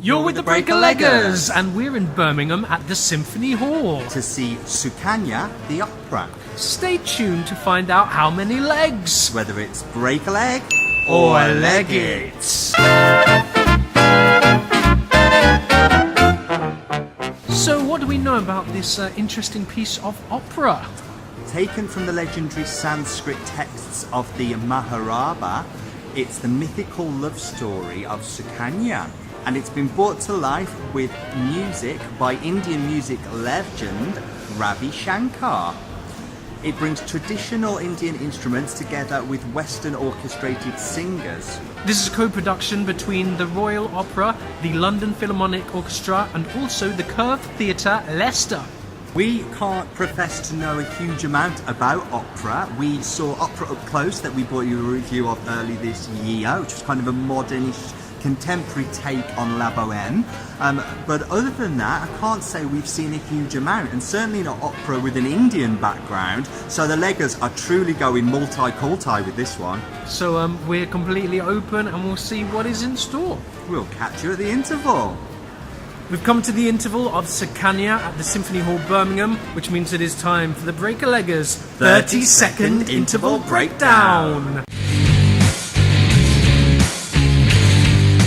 You're with the Breaker-Leggers, and we're in Birmingham at the Symphony Hall to see Sukanya, the opera. Stay tuned to find out how many legs, Whether it's break a leg or leg it. So what do we know about this interesting piece of opera? Taken from the legendary Sanskrit texts of the Mahabharata, it's the mythical love story of Sukanya. And it's been brought to life with music by Indian music legend Ravi Shankar. It brings traditional Indian instruments together with Western orchestrated singers. This is a co-production between the Royal Opera, the London Philharmonic Orchestra, and also the Curve Theatre, Leicester. We can't profess to know a huge amount about opera. We saw opera up close that we brought you a review of early this year, which was kind of a modernish contemporary take on La Boheme, but other than that I can't say we've seen a huge amount, and certainly not opera with an Indian background, so the Leggers are truly going multi-culti with this one. So we're completely open and we'll see what is in store. We'll catch you at the interval. We've come to the interval of Sukanya at the Symphony Hall, Birmingham, which means it is time for the Breaker-Leggers 30-second interval breakdown.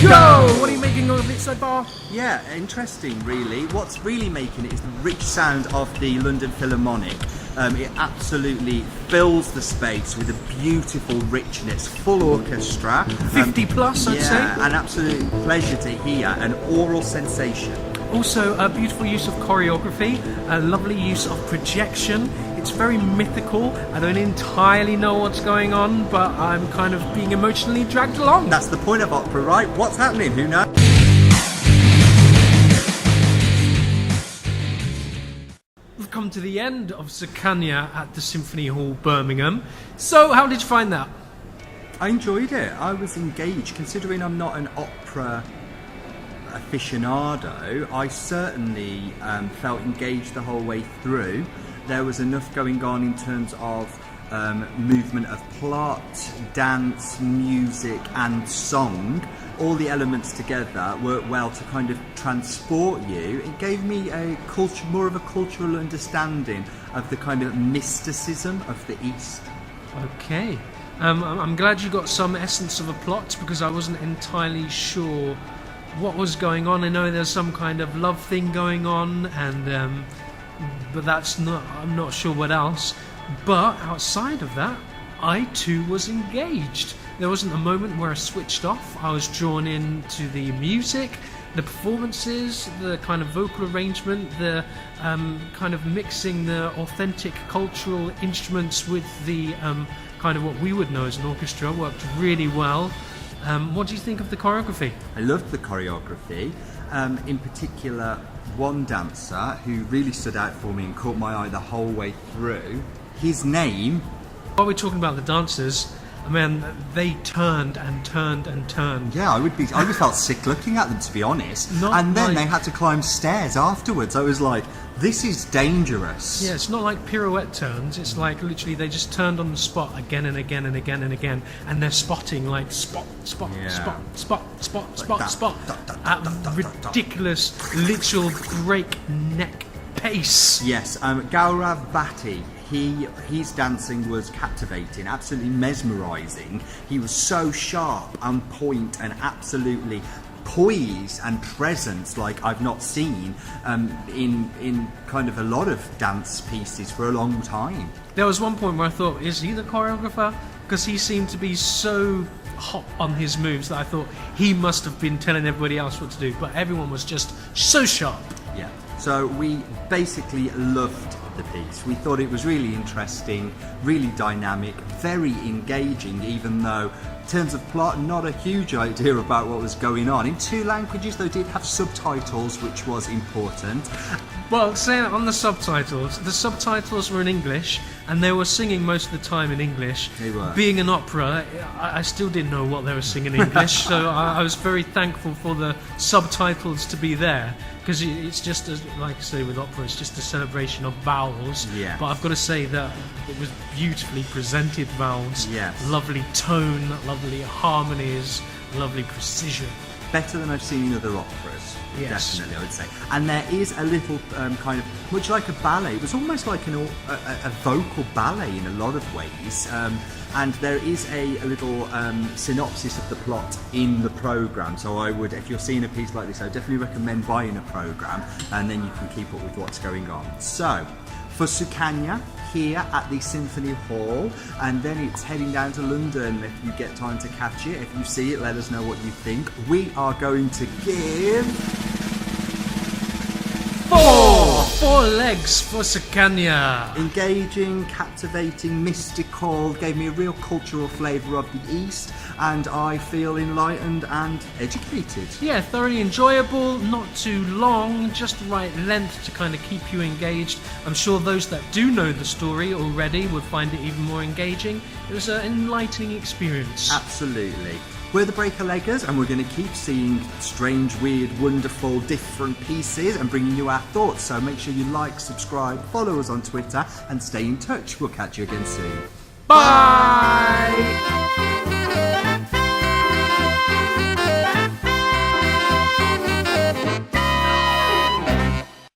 Go! What are you making of it so far? Yeah, interesting really. What's really making it is the rich sound of the London Philharmonic. It absolutely fills the space with a beautiful richness, full orchestra. 50 plus, I'd say. Yeah, an absolute pleasure to hear, an oral sensation. Also, a beautiful use of choreography, a lovely use of projection. It's very mythical. I don't entirely know what's going on, but I'm kind of being emotionally dragged along. That's the point of opera, right? What's happening? Who knows? We've come to the end of Sukanya at the Symphony Hall, Birmingham. So, how did you find that? I enjoyed it. I was engaged. Considering I'm not an opera aficionado, I certainly felt engaged the whole way through. There was enough going on in terms of movement of plot, dance, music and song. All the elements together worked well to kind of transport you. It gave me a more of a cultural understanding of the kind of mysticism of the East. Okay. I'm glad you got some essence of a plot, because I wasn't entirely sure what was going on. I know there's some kind of love thing going on, and but I'm not sure what else. But outside of that, I too was engaged. There wasn't a moment where I switched off. I was drawn into the music, the performances, the kind of vocal arrangement, the kind of mixing the authentic cultural instruments with the kind of what we would know as an orchestra worked really well. What do you think of the choreography? I loved the choreography. In particular, one dancer who really stood out for me and caught my eye the whole way through. His name... While we're talking about the dancers, I mean, they turned and turned and turned. Yeah, I just felt sick looking at them, to be honest. And then they had to climb stairs afterwards. I was like, this is dangerous. Yeah, it's not like pirouette turns. It's like literally they just turned on the spot again and again and again and again, and they're spotting like spot, spot, spot, spot, spot, spot, spot at ridiculous, literal breakneck pace. Yes, Gaurav Bhatti. His dancing was captivating, absolutely mesmerising. He was so sharp, on point, and absolutely poised and presence like I've not seen in kind of a lot of dance pieces for a long time. There was one point where I thought, is he the choreographer? Because he seemed to be so hot on his moves that I thought he must have been telling everybody else what to do, but everyone was just so sharp. Yeah, so we basically loved the piece. We thought it was really interesting, really dynamic, very engaging, even though in terms of plot, not a huge idea about what was going on. In 2 languages, though, did have subtitles, which was important. Well, saying on the subtitles were in English, and they were singing most of the time in English. They were. Being an opera, I still didn't know what they were singing in English, so I was very thankful for the subtitles to be there, because it's just, like I say with opera, it's just a celebration of vowels. Yeah. But I've got to say that it was beautifully presented vowels. Yes. Lovely tone, lovely harmonies, lovely precision. better than I've seen in other operas. Yes. Definitely, I would say. And there is a little kind of, much like a ballet, it was almost like a vocal ballet in a lot of ways. And there is a little synopsis of the plot in the programme. So I would, if you're seeing a piece like this, I would definitely recommend buying a programme, and then you can keep up with what's going on. So, for Sukanya, here at the Symphony Hall, and then it's heading down to London if you get time to catch it. If you see it, let us know what you think. We are going to give... Four legs for Sukanya. Engaging, captivating, mystical, gave me a real cultural flavour of the East, and I feel enlightened and educated. Yeah, thoroughly enjoyable, not too long, just the right length to kind of keep you engaged. I'm sure those that do know the story already would find it even more engaging. It was an enlightening experience. Absolutely. We're the Breaker-Leggers, and we're going to keep seeing strange, weird, wonderful, different pieces and bringing you our thoughts. So make sure you like, subscribe, follow us on Twitter, and stay in touch. We'll catch you again soon. Bye!